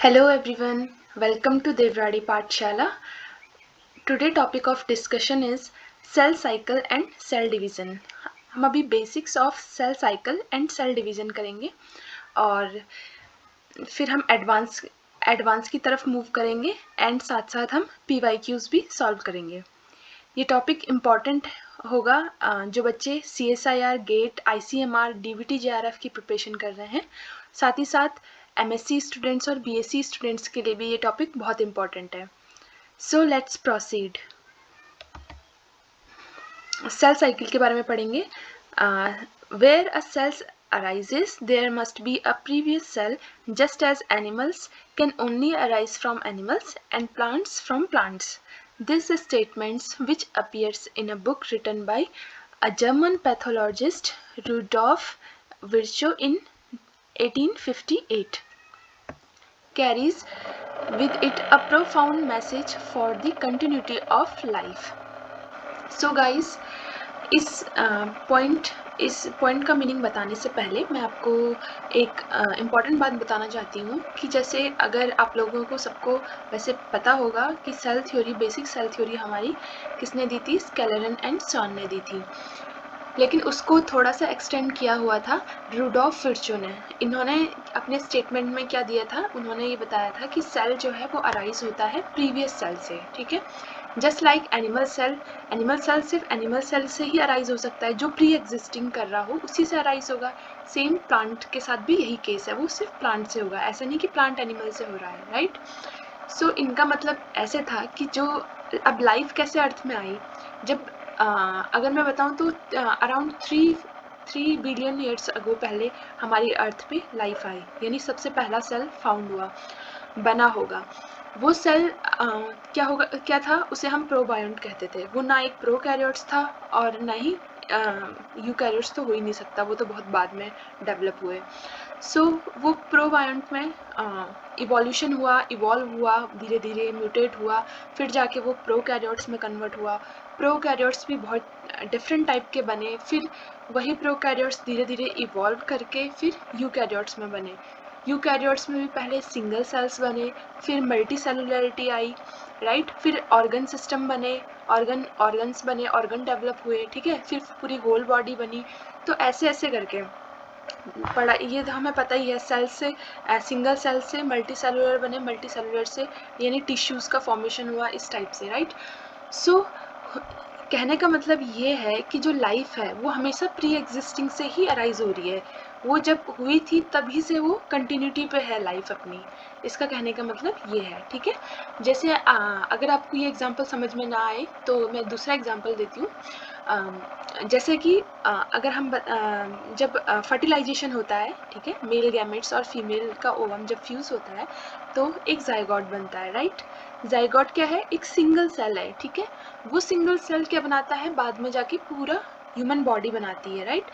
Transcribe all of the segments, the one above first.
Hello everyone, welcome to Devradi Pathshala. Today topic of discussion is cell cycle and cell division. हम अभी basics of cell cycle and cell division करेंगे और फिर हम advance की तरफ मूव करेंगे एंड साथ साथ हम PYQs भी सॉल्व करेंगे। ये टॉपिक इम्पॉर्टेंट होगा जो बच्चे CSIR, GATE, ICMR, DBT, JRF की प्रिपरेशन कर रहे हैं। साथ ही साथ MSc स्टूडेंट्स और BSc स्टूडेंट्स के लिए भी ये टॉपिक बहुत इम्पॉर्टेंट है। So let's proceed. Cell cycle के बारे में पढ़ेंगे। Where a cells arises, there must be a previous cell, just as animals can only arise from animals and plants from plants. This statement, which appears in a book written by a German pathologist, Rudolf Virchow, in 1858, carries with it a profound message for the continuity of life. So guys, इस point का meaning बताने से पहले मैं आपको एक important बात बताना चाहती हूँ कि जैसे अगर आप लोगों को सबको वैसे पता होगा कि cell theory, basic cell theory हमारी किसने दी थी? स्केलेरन एंड सॉन ने दी थी, लेकिन उसको थोड़ा सा एक्सटेंड किया हुआ था रुडोल्फ विर्चो ने। इन्होंने अपने स्टेटमेंट में क्या दिया था? उन्होंने ये बताया था कि सेल जो है वो अराइज होता है प्रीवियस सेल से, ठीक है। जस्ट लाइक एनिमल सेल सिर्फ एनिमल सेल से ही अराइज हो सकता है, जो प्री एग्जिस्टिंग कर रहा हो उसी से अराइज होगा। सेम प्लांट के साथ भी यही केस है, वो सिर्फ प्लांट से होगा, ऐसा नहीं कि प्लांट एनिमल से हो रहा है, राइट। सो इनका मतलब ऐसे था कि जो अब लाइफ कैसे अर्थ में आई, जब अगर मैं बताऊं तो अराउंड 3 बिलियन ईयर्स अगो पहले हमारी अर्थ पे लाइफ आई, यानी सबसे पहला सेल फाउंड हुआ, बना होगा। वो सेल क्या था? उसे हम प्रोबायोंट कहते थे। वो ना एक प्रोकैरियोट्स था और ना ही यूकैरियोट्स, तो हो ही नहीं सकता, वो तो बहुत बाद में डेवलप हुए। सो वो प्रोबायोंट में इवोल्यूशन हुआ, इवॉल्व हुआ, धीरे धीरे म्यूटेट हुआ, फिर जाके वो प्रोकैरियोट्स में कन्वर्ट हुआ। प्रोकैरियोट्स भी बहुत डिफरेंट टाइप के बने, फिर वही प्रोकैरियोट्स धीरे धीरे इवॉल्व करके फिर यूकैरियोट्स में बने। यूकैरियोट्स में भी पहले सिंगल सेल्स बने, फिर मल्टी सेलुलरिटी आई, राइट। फिर ऑर्गन सिस्टम बने, ऑर्गन्स बने, ऑर्गन डेवलप हुए, ठीक है। फिर पूरी होल बॉडी बनी। तो ऐसे ऐसे करके पढ़ा, ये तो हमें पता ही है। सेल से सिंगल सेल से मल्टी सेलुलर बने, मल्टी सेलुलर से यानी टिश्यूज़ का फॉर्मेशन हुआ, इस टाइप से, राइट। सो कहने का मतलब ये है कि जो लाइफ है वो हमेशा प्री एग्जिस्टिंग से ही अराइज हो रही है। वो जब हुई थी तभी से वो कंटिन्यूटी पे है लाइफ अपनी, इसका कहने का मतलब ये है, ठीक है। जैसे अगर आपको ये एग्जांपल समझ में ना आए तो मैं दूसरा एग्जांपल देती हूँ। जैसे कि अगर हम जब फर्टिलाइजेशन होता है, ठीक है, मेल गैमेट्स और फीमेल का ओवम जब फ्यूज़ होता है तो एक जाइगोट बनता है, राइट। जाइगोट क्या है? एक सिंगल सेल है, ठीक है। वो सिंगल सेल क्या बनाता है? बाद में जाके पूरा ह्यूमन बॉडी बनाती है, राइट।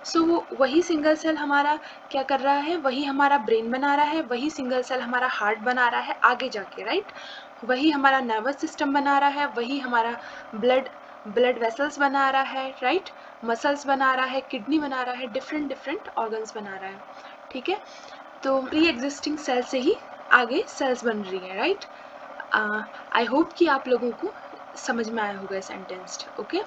सो वो वही सिंगल सेल हमारा क्या कर रहा है? वही हमारा ब्रेन बना रहा है, वही सिंगल सेल हमारा हार्ट बना रहा है आगे जाके, राइट। वही हमारा नर्वस सिस्टम बना रहा है, वही हमारा ब्लड वेसल्स बना रहा है, राइट। मसल्स बना रहा है, किडनी बना रहा है, डिफरेंट ऑर्गन्स बना रहा है, ठीक है। तो प्री एग्जिस्टिंग सेल से ही आगे सेल्स बन रही है, राइट। आई होप कि आप लोगों को समझ में आया होगा sentence, okay.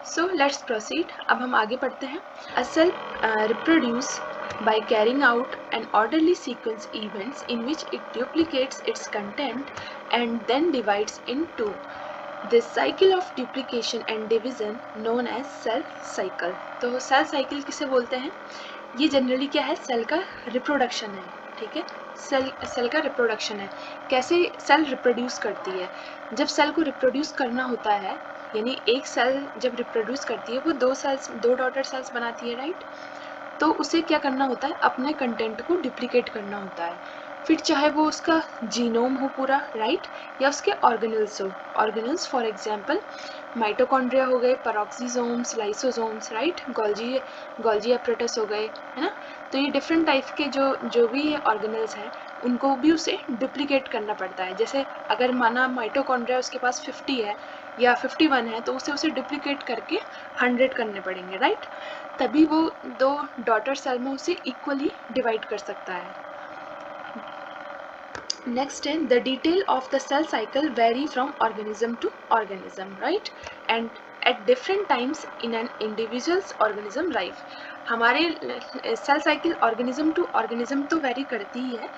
So let's proceed. अब हम आगे पढ़ते हैं। A cell reproduce by carrying out an orderly sequence events in which it duplicates its content and then divides in two. This cycle of duplication and division known as cell cycle. तो cell cycle किसे बोलते हैं? ये generally क्या है? Cell का reproduction है, ठीक है। सेल का रिप्रोडक्शन है। कैसे सेल रिप्रोड्यूस करती है? जब सेल को रिप्रोड्यूस करना होता है, यानी एक सेल जब रिप्रोड्यूस करती है वो दो डॉटर सेल्स बनाती है, राइट। तो उसे क्या करना होता है? अपने कंटेंट को डुप्लीकेट करना होता है। फिर चाहे वो उसका जीनोम हो पूरा, राइट, या उसके ऑर्गेनल्स हो। ऑर्गेनल्स फॉर एग्जांपल माइटोकॉन्ड्रिया हो गए, पेरोक्सीसोम्स, लाइसोसोम्स, राइट, गोल्जी एपरेटस हो गए, है ना। तो ये डिफरेंट टाइप के जो भी ऑर्गेनल्स हैं उनको भी उसे डुप्लीकेट करना पड़ता है। जैसे अगर माना माइटोकॉन्ड्रिया उसके पास 50 है या 51 है तो उसे डुप्लीकेट करके 100 करने पड़ेंगे, राइट। तभी वो दो डॉटर सेल में उसे इक्वली डिवाइड कर सकता है। Next, the detail of the cell cycle vary from organism to organism, right? And at different times in an individual's organism life. हमारे cell cycle organism to organism तो vary करती ही है,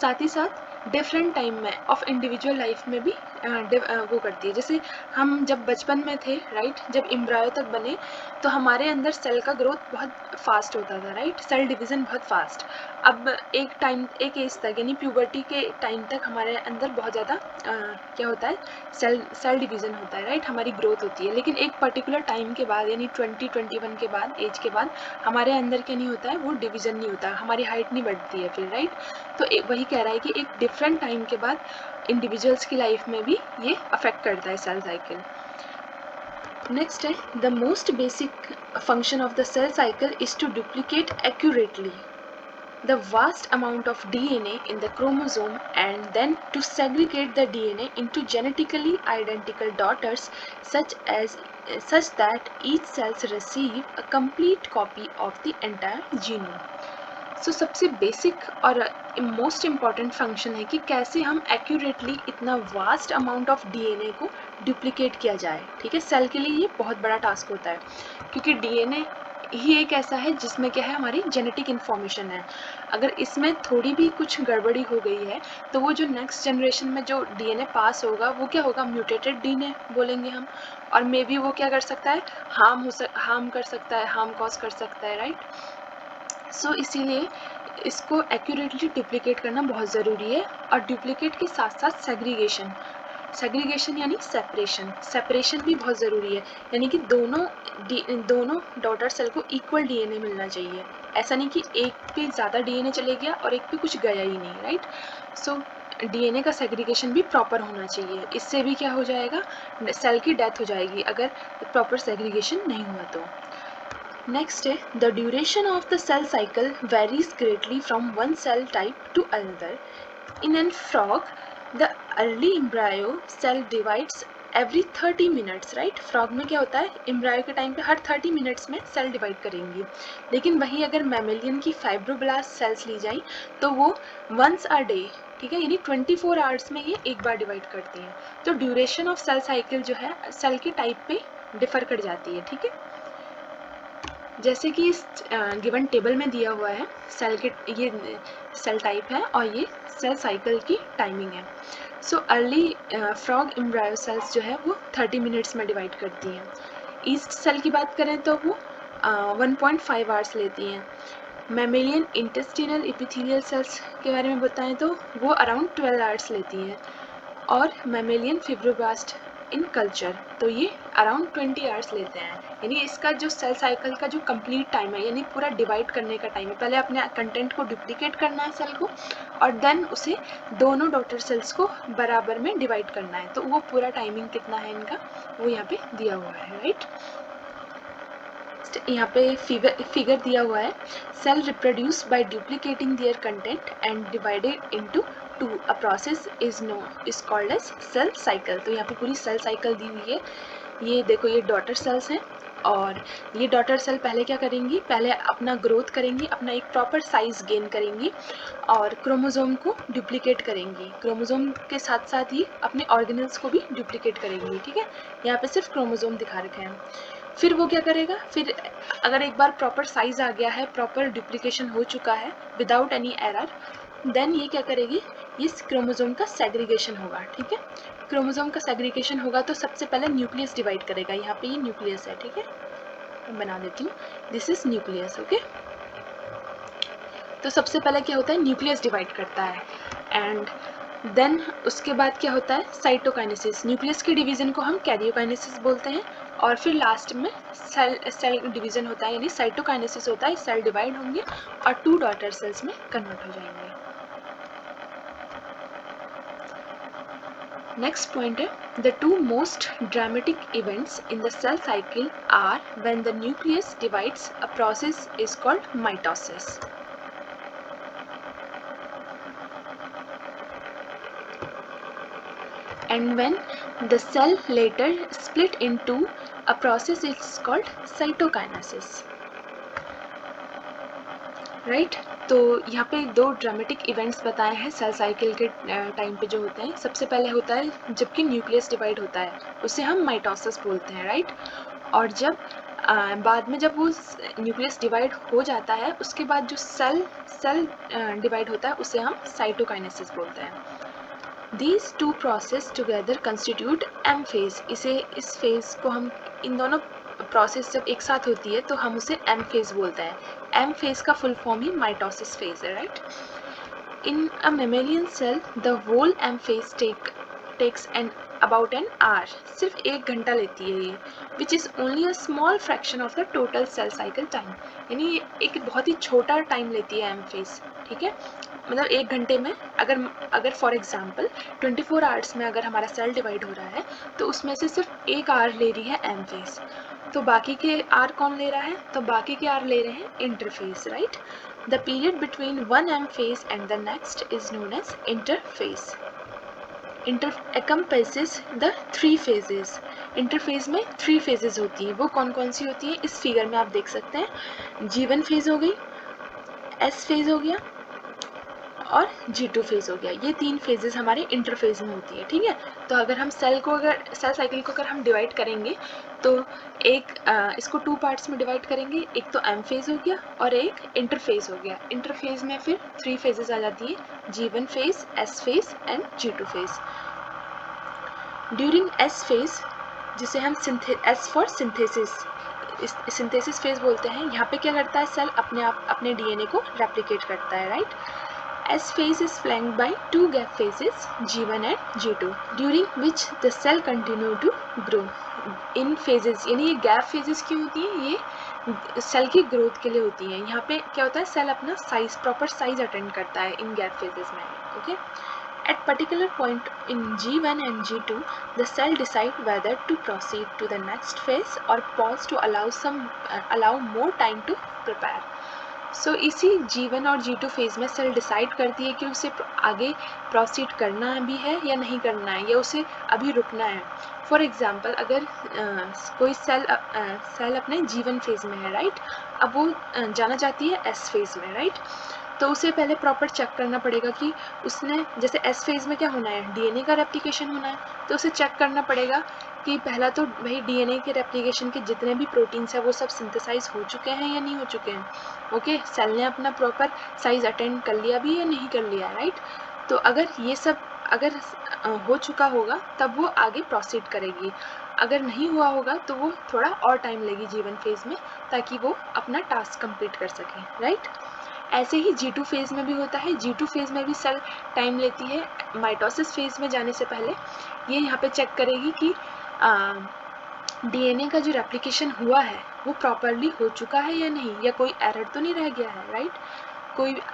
साथ ही साथ डिफरेंट टाइम में ऑफ इंडिविजुअल लाइफ में भी वो करती है. जैसे हम जब बचपन में थे, राइट, जब एम्ब्रायो तक बने तो हमारे अंदर सेल का ग्रोथ बहुत फास्ट होता था, राइट, सेल डिवीज़न बहुत फास्ट. अब एक एज तक यानी प्यूबर्टी के टाइम तक हमारे अंदर बहुत ज़्यादा क्या होता है, सेल डिवीज़न होता है, राइट, हमारी ग्रोथ होती है. लेकिन एक पर्टिकुलर टाइम के बाद यानी 20-21 के बाद, एज के बाद हमारे अंदर क्या नहीं होता है, वो डिवीज़न नहीं होता, हमारी हाइट नहीं बढ़ती है फिर, राइट. तो वही कह रहा है कि एक डिफरेंट टाइम के बाद इंडिविजुअल्स की लाइफ में भी ये अफेक्ट करता है सेल साइकिल. नेक्स्ट है, the most basic function of the cell cycle is to duplicate accurately the vast amount of DNA in the chromosome and then to segregate the DNA into genetically identical daughters such that each cells receive a complete copy of the entire genome. So सबसे basic और most important function है कि कैसे हम accurately इतना vast amount of DNA को duplicate किया जाए. ठीक है, सेल के लिए ये बहुत बड़ा टास्क होता है क्योंकि डीएनए ही एक ऐसा है जिसमें क्या है, हमारी जेनेटिक इन्फॉर्मेशन है. अगर इसमें थोड़ी भी कुछ गड़बड़ी हो गई है तो वो जो नेक्स्ट जनरेशन में जो डीएनए पास होगा वो क्या होगा, म्यूटेटेड डीएनए बोलेंगे हम. और मे बी वो क्या कर सकता है, हार्म कर सकता है, हार्म कॉज कर सकता है, राइट. सो इसीलिए इसको एक्यूरेटली डुप्लीकेट करना बहुत ज़रूरी है. और डुप्लीकेट के साथ साथ सेग्रीगेशन यानी सेपरेशन भी बहुत ज़रूरी है. यानी कि दोनों डॉटर सेल को इक्वल डीएनए मिलना चाहिए. ऐसा नहीं कि एक पे ज़्यादा डीएनए चले गया और एक पे कुछ गया ही नहीं, राइट. सो डीएनए का सेग्रीगेशन भी प्रॉपर होना चाहिए. इससे भी क्या हो जाएगा, सेल की डेथ हो जाएगी अगर प्रॉपर सेग्रीगेशन नहीं हुआ तो. Next, the duration of the cell cycle varies greatly from one cell type to another. In a frog, the early embryo cell divides every 30 minutes, right? frog में क्या होता है, embryo के टाइम पे हर 30 minutes में सेल डिवाइड करेंगी. लेकिन वही अगर मैमेलियन की फाइब्रोब्लास्ट सेल्स ली जाए तो वो once a day, ठीक है, यानी 24 आवर्स में ये एक बार डिवाइड करती हैं. तो ड्यूरेशन ऑफ सेल साइकिल जो है सेल के टाइप पे डिफर कर जाती है. ठीक है, जैसे कि इस गिवन टेबल में दिया हुआ है, ये सेल टाइप है और ये सेल साइकिल की टाइमिंग है. So early frog embryo cells जो है वो 30 मिनट्स में डिवाइड करती हैं. ईस्ट सेल की बात करें तो वो 1.5 आवर्स लेती हैं. मैमेलियन इंटेस्टिनल एपिथेलियल सेल्स के बारे में बताएं तो वो अराउंड 12 आवर्स लेती हैं. और मैमेलियन फिब्रोब्लास्ट इन कल्चर तो ये अराउंड 20 आवर्स लेते हैं. यानी इसका जो सेल साइकिल का जो कंप्लीट टाइम है, यानी पूरा डिवाइड करने का टाइम है, पहले अपने कंटेंट को डुप्लीकेट करना है सेल को और देन उसे दोनों डॉटर सेल्स को बराबर में डिवाइड करना है. तो वो पूरा टाइमिंग कितना है इनका वो यहाँ पे दिया हुआ है, राइट. यहाँ पे फिगर दिया हुआ है, cell reproduce by duplicating their content and divided into 2. A process is called as cell cycle. तो यहाँ पे पूरी सेल साइकिल दी हुई है. ये देखो, ये डॉटर सेल्स हैं और ये डॉटर सेल पहले क्या करेंगी, पहले अपना ग्रोथ करेंगी, अपना एक प्रॉपर साइज गेन करेंगी और क्रोमोसोम को डुप्लीकेट करेंगी. क्रोमोसोम के साथ साथ ही अपने ऑर्गेनल्स को भी डुप्लीकेट करेंगी. ठीक है, यहाँ पे सिर्फ क्रोमोसोम दिखा रखे हैं. फिर वो क्या करेगा, फिर अगर एक बार प्रॉपर साइज आ गया है, प्रॉपर डुप्लीकेशन हो चुका है विदाउट एनी एरर, देन ये क्या करेगी, ये क्रोमोसोम का सेग्रीगेशन होगा. ठीक है, क्रोमोसोम का सेग्रीगेशन होगा तो सबसे पहले न्यूक्लियस डिवाइड करेगा. यहाँ पे ये न्यूक्लियस है. ठीक है, मैं बना देती हूँ, दिस इज न्यूक्लियस. ओके, तो सबसे पहले क्या होता है, न्यूक्लियस डिवाइड करता है एंड देन उसके बाद क्या होता है, साइटोकाइनेसिस. न्यूक्लियस के डिवीजन को हम कैरियोकाइनेसिस बोलते हैं. और फिर लास्ट में सेल डिवीजन होता है, यानी साइटोकाइनेसिस होता है. सेल डिवाइड होंगे और 2 डॉटर सेल्स में कन्वर्ट हो जाएंगे. नेक्स्ट पॉइंट है, the 2 most dramatic events in the cell cycle are when the nucleus divides. A process is called mitosis. And when the cell later split into, a process is called cytokinesis. Right, तो यहाँ पे दो dramatic events बताए हैं cell cycle के time पे जो होते हैं। सबसे पहले होता है जबकि न्यूक्लियस डिवाइड होता है, उसे हम माइटोसिस बोलते हैं, राइट। और जब बाद में जब वो न्यूक्लियस डिवाइड हो जाता है, उसके बाद जो सेल डिवाइड होता है उसे हम साइटोकाइनेसिस बोलते हैं। These two process together constitute M phase। इस फेज को हम, इन दोनों प्रोसेस जब एक साथ होती है तो हम उसे M phase बोलते हैं। M phase का फुल फॉर्म ही माइटोसिस फेज है, right. In a mammalian cell, the whole M phase takes about an hour। सिर्फ 1 घंटा लेती है ये, which is only a small fraction of the total cell cycle time। यानी एक बहुत ही छोटा टाइम लेती है M phase, ठीक है। मतलब 1 घंटे में अगर फॉर एग्जांपल 24 आवर्स में अगर हमारा सेल डिवाइड हो रहा है तो उसमें से सिर्फ 1 आवर ले रही है M phase। तो बाकी के आर कौन ले रहा है? तो बाकी के आर ले रहे हैं interface, right. The period between one M phase and the next is known as interphase। encompasses the 3 phases। Interphase में 3 phases होती हैं। वो कौन कौन सी होती है? इस फिगर में आप देख सकते हैं। G1 फेज हो गई, S फेज हो गया और G2 फेज हो गया। ये 3 फेजेस हमारे इंटरफेज में होती है, ठीक है। तो अगर हम सेल साइकिल को अगर हम डिवाइड करेंगे तो इसको 2 पार्ट्स में डिवाइड करेंगे। एक तो M फेज हो गया और एक इंटरफेज हो गया। इंटरफेज में फिर 3 फेजेस आ जाती है, G1 phase, S phase and G2 phase. During S phase, जिसे हम S फॉर सिंथेसिस फेज बोलते हैं, यहाँ पे क्या करता है सेल अपने DNA को रेप्लिकेट करता है, right. S phase is flanked by 2 gap phases, G1 and G2, during which the cell continue to grow। In phases, यानी ये gap phases क्यों होती हैं? ये सेल की ग्रोथ के लिए होती हैं। यहाँ पे क्या होता है, सेल अपना प्रॉपर साइज अटेंड करता है इन gap phases में, okay. At particular point in G1 and G2, the cell decide whether to proceed to the next phase or pause to allow more time to prepare। सो इसी G1 और G2 phase में cell decide करती है कि उसे आगे proceed करना भी है या नहीं करना है, या उसे अभी रुकना है। फॉर एग्जांपल अगर कोई सेल अपने G1 फेज में है, राइट। अब वो जाना चाहती है S फेज में, राइट। तो उसे पहले प्रॉपर चेक करना पड़ेगा कि उसने, जैसे S फेज में क्या होना है, DNA का रेप्लिकेशन होना है। तो उसे चेक करना पड़ेगा कि पहला तो भाई DNA के रेप्लिकेशन के जितने भी प्रोटीन्स हैं वो सब सिंथेसाइज हो चुके हैं या नहीं हो चुके हैं, ओके। सेल ने अपना प्रॉपर साइज अटेंड कर लिया भी या नहीं कर लिया, राइट। तो अगर ये सब हो चुका होगा तब वो आगे प्रोसीड करेगी। अगर नहीं हुआ होगा तो वो थोड़ा और टाइम लेगी G1 फेज में, ताकि वो अपना टास्क कंप्लीट कर सके, राइट। ऐसे ही G2 फेज में भी होता है। G2 फेज में भी सेल टाइम लेती है माइटोसिस फेज में जाने से पहले। ये यहाँ पे चेक करेगी कि DNA का जो रेप्लिकेशन हुआ है वो प्रॉपरली हो चुका है या नहीं, या कोई एरर तो नहीं रह गया है, राइट।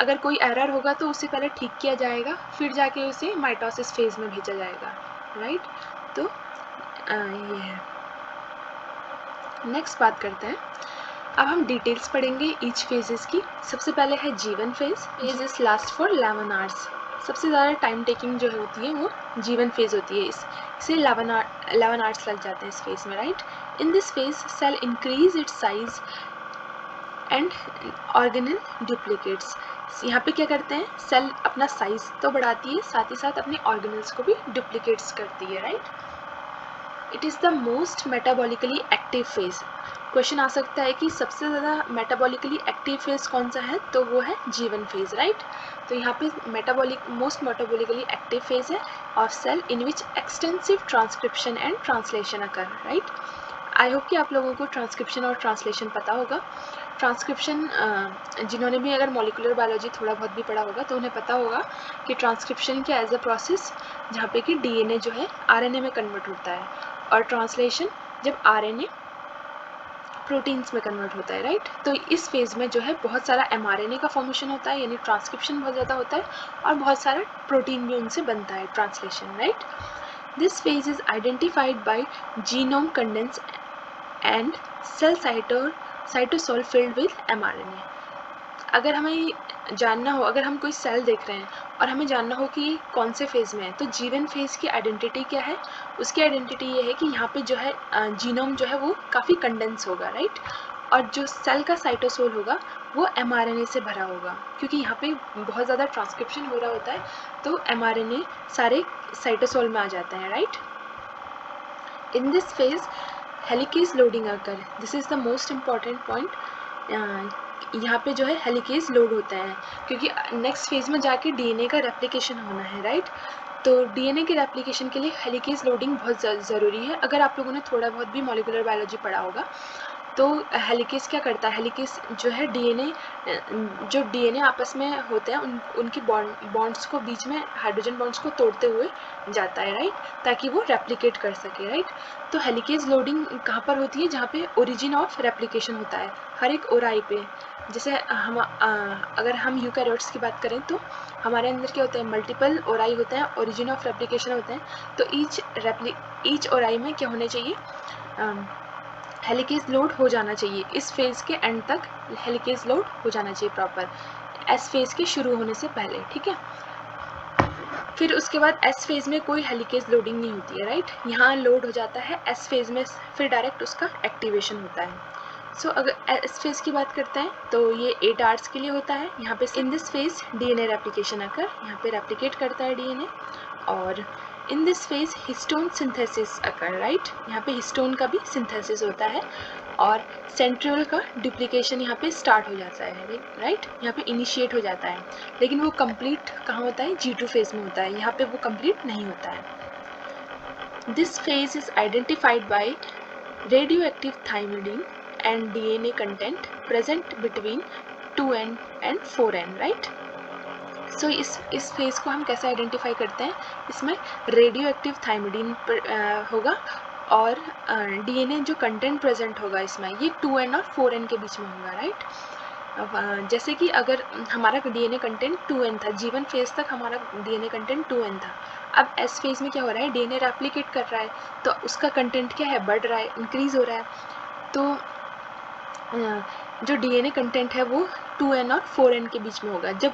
अगर कोई एरर होगा तो उसे पहले ठीक किया जाएगा, फिर जाके उसे माइटोसिस फेज में भेजा जाएगा, राइट। तो ये है। नेक्स्ट बात करते हैं। अब हम डिटेल्स पढ़ेंगे ईच फेजेस की। सबसे पहले है G1 phases last for 11 hours. सबसे ज़्यादा टाइम टेकिंग जो होती है वो G1 फेज होती है। इसे 11 आवर्स लग जाते हैं इस फेज में, right. In this phase cell increase its size and organelle duplicates. यहाँ पे क्या करते हैं, सेल अपना साइज तो बढ़ाती है, साथ ही साथ अपने ऑर्गेनल्स को भी डुप्लीकेट्स करती है, right. It is the most metabolically active phase. Question आ सकता है कि सबसे ज़्यादा मेटाबॉलिकली एक्टिव फेज कौन सा है, तो वो है G1 फेज, राइट। तो यहाँ पे मोस्ट मेटाबॉलिकली एक्टिव फेज है of cell in which extensive transcription and translation occur, right. I hope कि आप लोगों को ट्रांसक्रिप्शन और ट्रांसलेशन पता होगा। ट्रांसक्रिप्शन जिन्होंने भी अगर मॉलिक्यूलर बायोलॉजी थोड़ा बहुत भी पढ़ा होगा तो उन्हें पता होगा कि ट्रांसक्रिप्शन क्या एज अ प्रोसेस जहाँ पे कि DNA जो है RNA में कन्वर्ट होता है, और ट्रांसलेशन जब RNA प्रोटीन्स में कन्वर्ट होता है, राइट। तो इस फेज में जो है बहुत सारा mRNA का फॉर्मेशन होता है, यानी ट्रांसक्रिप्शन बहुत ज़्यादा होता है, और बहुत सारा प्रोटीन भी उनसे बनता है, translation, right. This phase is identified by genome condense and cell cytosol filled with mRNA। अगर हमें जानना हो, अगर हम कोई सेल देख रहे हैं और हमें जानना हो कि ये कौन से फेज़ में है, तो G1 फेज़ की आइडेंटिटी क्या है? उसकी आइडेंटिटी ये है कि यहाँ पे जो है जीनोम जो है वो काफ़ी कंडेंस होगा, राइट। और जो सेल का साइटोसोल होगा वो mRNA से भरा होगा, क्योंकि यहाँ पे बहुत ज़्यादा ट्रांसक्रिप्शन हो रहा होता है तो mRNA सारे साइटोसोल में आ जाते हैं, right. In this phase helicase loading occur, this is the most important point. यहाँ पे जो है हेलिकेज लोड होता है, क्योंकि नेक्स्ट फेज में जाके डीएनए का रेप्लिकेशन होना है, राइट। तो डीएनए के रेप्लिकेशन के लिए हेलिकेज लोडिंग बहुत ज़रूरी है। अगर आप लोगों ने थोड़ा बहुत भी मॉलिक्यूलर बायोलॉजी पढ़ा होगा तो हेलिकेज क्या करता है, हेलिकेज जो है डीएनए आपस में होते हैं उनकी बॉन्ड्स को बीच में हाइड्रोजन बॉन्ड्स को तोड़ते हुए जाता है, राइट, ताकि वो रेप्लिकेट कर सके, राइट। तो हेलिकेज लोडिंग कहाँ पर होती है, जहाँ पे ओरिजिन ऑफ रेप्लिकेशन होता है हर एक ओराई पे। जैसे अगर हम यूकैरियोट्स की बात करें तो हमारे अंदर क्या होता है, मल्टीपल ओराई होते हैं, ओरिजिन ऑफ रेप्लिकेशन होते हैं। तो ईच ओराई में क्या होने चाहिए, हेलिकेज लोड हो जाना चाहिए। इस फेज़ के एंड तक हेलिकेज लोड हो जाना चाहिए प्रॉपर, एस फेज़ के शुरू होने से पहले, ठीक है। फिर उसके बाद एस फेज़ में कोई हेलिकेज लोडिंग नहीं होती है, राइट। यहाँ लोड हो जाता है एस फेज़ में, फिर डायरेक्ट उसका एक्टिवेशन होता है। सो अगर एस फेज़ की बात करते हैं तो ये 8 आवर्स के लिए होता है। यहाँ पे in this phase DNA replication आकर यहाँ पे रेप्लिकेट करता है डीएनए, और इन this phase histone synthesis occur, right. यहाँ पे हिस्टोन का भी सिंथेसिस होता है और सेंट्रियोल का डुप्लीकेशन यहाँ पे स्टार्ट हो जाता है, राइट, यहाँ पे इनिशिएट हो जाता है। लेकिन वो कंप्लीट कहाँ होता है, G2 फेज में होता है, यहाँ पे वो कंप्लीट नहीं होता है। This phase is identified by radioactive thymidine and DNA content present between 2N and 4N, right. So इस फेज़ को हम कैसे आइडेंटिफाई करते हैं, इसमें रेडियो एक्टिव थाइमिडीन होगा और डीएनए जो कंटेंट प्रेजेंट होगा इसमें ये 2N और 4N के बीच में होगा, राइट। जैसे कि अगर हमारा डीएनए कंटेंट 2N था, G1 फेज़ तक हमारा डीएनए कंटेंट 2N था। अब एस फेज़ में क्या हो रहा है, डीएनए रेप्लिकेट कर रहा है तो उसका कंटेंट क्या है, बढ़ रहा है, इंक्रीज़ हो रहा है। तो जो डीएनए कंटेंट है वो 2N और 4N के बीच में होगा। जब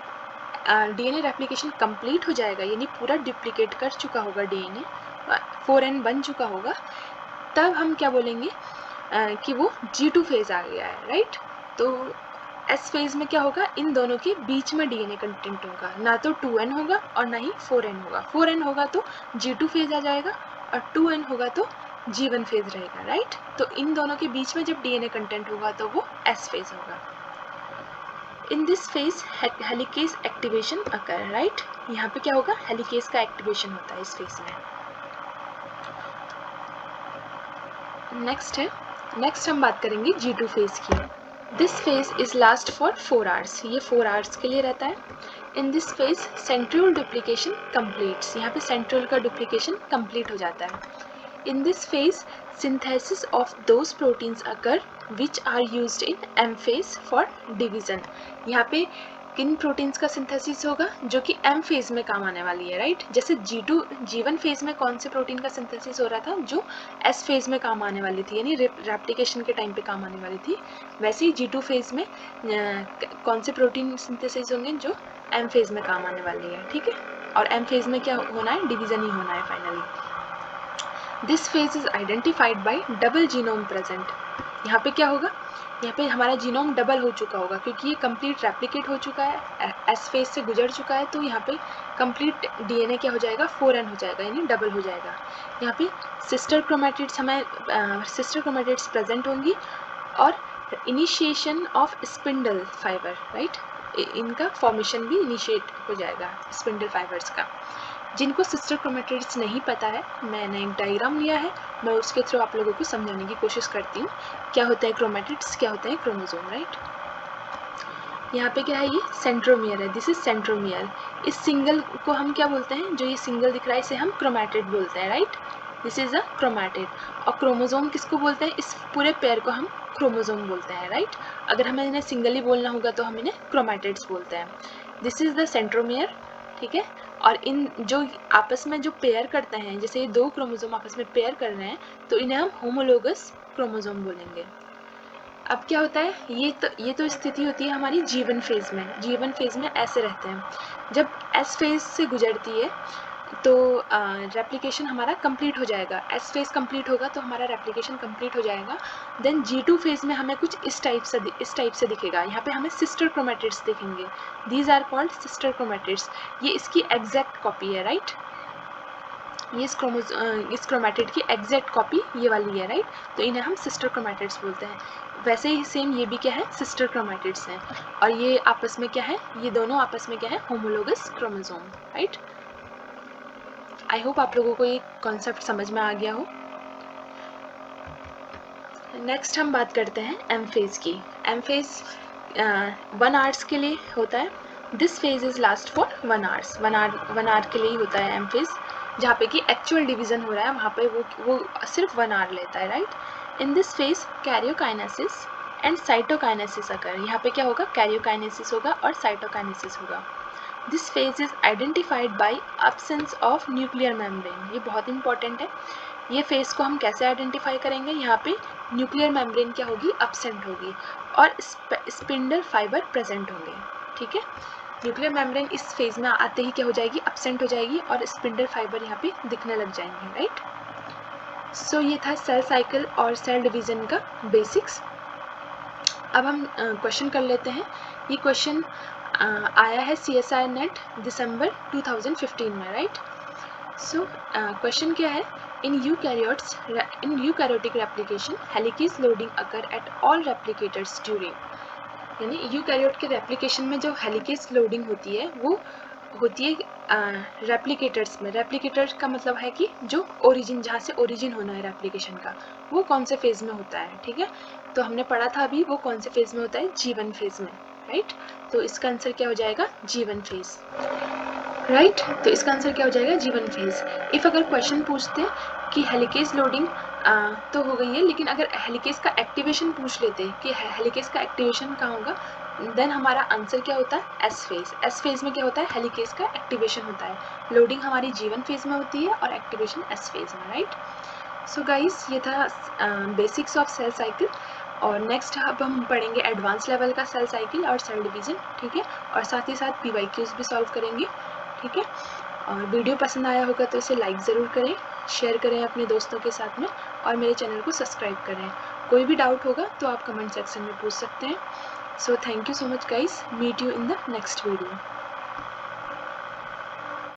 डीएनए रेप्लिकेशन कंप्लीट हो जाएगा, यानी पूरा डुप्लीकेट कर चुका होगा डीएनए, 4N बन चुका होगा, तब हम क्या बोलेंगे कि वो G2 फेज़ आ गया है, राइट। तो एस फेज़ में क्या होगा, इन दोनों के बीच में डीएनए कंटेंट होगा, ना तो 2N होगा और ना ही 4N होगा। 4N होगा तो G2 फेज़ आ जाएगा और 2N होगा तो G1 फेज़ रहेगा, राइट। तो इन दोनों के बीच में जब डीएनए कंटेंट होगा तो वो एस फेज़ होगा। इन this phase helicase activation occur, right. यहाँ पे क्या होगा, हेलिकेज का एक्टिवेशन होता है इस फेज में। नेक्स्ट हम बात करेंगे G2 फेज की। This phase is last for 4 hours, ये 4 आवर्स के लिए रहता है। इन this phase centriole duplication completes, यहाँ पे सेंट्रियोल का डुप्लीकेशन कंप्लीट हो जाता है। In this phase, synthesis of those proteins occur which are used in M phase for division. यहाँ पे किन प्रोटीन्स का सिंथेसिस होगा जो कि M फेज में काम आने वाली है, राइट। जैसे G1 फेज में कौन से प्रोटीन का सिंथेसिस हो रहा था, जो S फेज में काम आने वाली थी, यानी रेप्लिकेशन के टाइम पे काम आने वाली थी, वैसे ही G2 फेज में कौन से प्रोटीन सिंथेसिस होंगे जो M फेज में काम आने वाली है, ठीक है। और M फेज में क्या होना है, डिवीजन ही होना है finally. This phase is identified by double genome present. यहाँ पे क्या होगा, यहाँ पे हमारा जीनोम डबल हो चुका होगा, क्योंकि ये कंप्लीट रेप्लिकेट हो चुका है, एस फेज से गुजर चुका है, तो यहाँ पे कंप्लीट डीएनए क्या हो जाएगा, 4N हो जाएगा, यानी डबल हो जाएगा। यहाँ पे सिस्टर क्रोमैटिड्स प्रेजेंट होंगी और initiation of spindle fibre, right, इनका फॉर्मेशन भी इनिशिएट हो जाएगा स्पिंडल फाइबर्स का। जिनको सिस्टर क्रोमैटिड्स नहीं पता है, मैंने एक डायग्राम लिया है, मैं उसके थ्रू आप लोगों को समझाने की कोशिश करती हूँ क्या होता है क्रोमैटिड्स, क्या होता है क्रोमोसोम, राइट। यहाँ पे क्या है, ये सेंट्रोमियर है, दिस इज सेंट्रोमियर। इस सिंगल को हम क्या बोलते हैं, जो ये सिंगल दिख रहा है इसे हम क्रोमैटिड बोलते हैं, right, this is a chromatid. और क्रोमोसोम किसको बोलते हैं, इस पूरे पेयर को हम क्रोमोसोम बोलते हैं, राइट। अगर हमें इन्हें सिंगली बोलना होगा तो हम इन्हें क्रोमैटिड्स बोलते हैं। दिस इज द सेंट्रोमियर, ठीक है। और इन जो आपस में जो पेयर करते हैं, जैसे ये दो क्रोमोसोम आपस में पेयर कर रहे हैं, तो इन्हें हम होमोलोगस क्रोमोसोम बोलेंगे। अब क्या होता है, ये तो स्थिति होती है हमारी G1 फेज में। G1 फेज में ऐसे रहते हैं। जब S फेज से गुजरती है तो रेप्लिकेशन हमारा कंप्लीट हो जाएगा, एस फेज कंप्लीट होगा तो हमारा रेप्लिकेशन कंप्लीट हो जाएगा। देन G2 फेज में हमें कुछ इस टाइप से दिखेगा। यहाँ पे हमें सिस्टर क्रोमेटिड्स दिखेंगे, these are called sister chromatids. ये इसकी एग्जैक्ट कॉपी है, राइट। ये इस क्रोमेटिड की एग्जैक्ट कॉपी ये वाली है, राइट। तो इन्हें हम सिस्टर क्रोमेटिड्स बोलते हैं। वैसे ही सेम ये भी क्या है, सिस्टर क्रोमेटिड्स हैं। और ये आपस में क्या है, ये दोनों आपस में क्या है, homologous chromosome, right. I hope आप लोगों को ये कॉन्सेप्ट समझ में आ गया हो। नेक्स्ट हम बात करते हैं एम फेज की। एम फेज 1 आवर्स के लिए होता है। This phase is last for 1 hours, 1 hour के लिए ही होता है एम फेज। जहाँ पे कि एक्चुअल डिवीजन हो रहा है वहाँ पे वो सिर्फ 1 आवर लेता है, right. In this phase karyokinesis and cytokinesis occur. यहाँ पे क्या होगा, कैरियोकाइनेसिस होगा और साइटोकाइनेसिस होगा। This phase is identified by absence of nuclear membrane. ये बहुत इंपॉर्टेंट है। ये फेज को हम कैसे आइडेंटिफाई करेंगे, यहाँ पे न्यूक्लियर मेम्ब्रेन क्या होगी, एब्सेंट होगी और स्पिंडल फाइबर प्रेजेंट होंगे, ठीक है। न्यूक्लियर मेम्ब्रेन इस फेज में आते ही क्या हो जाएगी, एब्सेंट हो जाएगी और स्पिंडल फाइबर यहाँ पे दिखने लग जाएंगे, राइट। सो ये था सेल साइकिल और सेल डिवीजन का बेसिक्स। अब हम क्वेश्चन कर लेते हैं। ये क्वेश्चन आया है CSIR नेट दिसंबर 2015 में, राइट। सो क्वेश्चन क्या है, in eukaryotic replication helicase loading occur at all replicators during. यानी यूकैरियोट के रेप्लिकेशन में जो हेलिकेज लोडिंग होती है वो होती है रेप्लिकेटर्स में। रेप्लिकेटर्स का मतलब है कि जो ओरिजिन, जहाँ से ओरिजिन होना है रेप्लिकेशन का, वो कौन से फेज में होता है, ठीक है। तो हमने पढ़ा था अभी वो कौन से फेज में होता है, G1 फेज में, राइट। तो इसका आंसर क्या हो जाएगा, G1 फेज, राइट। तो इसका आंसर क्या हो जाएगा, G1 फेज। इफ अगर क्वेश्चन पूछते हैं कि हेलिकेज लोडिंग तो हो गई है, लेकिन अगर हेलिकेज का एक्टिवेशन पूछ लेते कि हेलिकेज का एक्टिवेशन कहाँ होगा, देन हमारा आंसर क्या होता है, एस फेज। एस फेज में क्या होता है, हेलिकेज का एक्टिवेशन होता है। लोडिंग हमारी G1 फेज में होती है और एक्टिवेशन एस फेज में, राइट। सो गाइस, ये था बेसिक्स ऑफ सेल साइकिल। और नेक्स्ट अब हम पढ़ेंगे एडवांस लेवल का सेल साइकिल और सेल डिवीजन, ठीक है। और साथ ही साथ PYQs भी सॉल्व करेंगे, ठीक है। और वीडियो पसंद आया होगा तो इसे लाइक ज़रूर करें, शेयर करें अपने दोस्तों के साथ में और मेरे चैनल को सब्सक्राइब करें। कोई भी डाउट होगा तो आप कमेंट सेक्शन में पूछ सकते हैं। So thank you so much guys, meet you in the next video.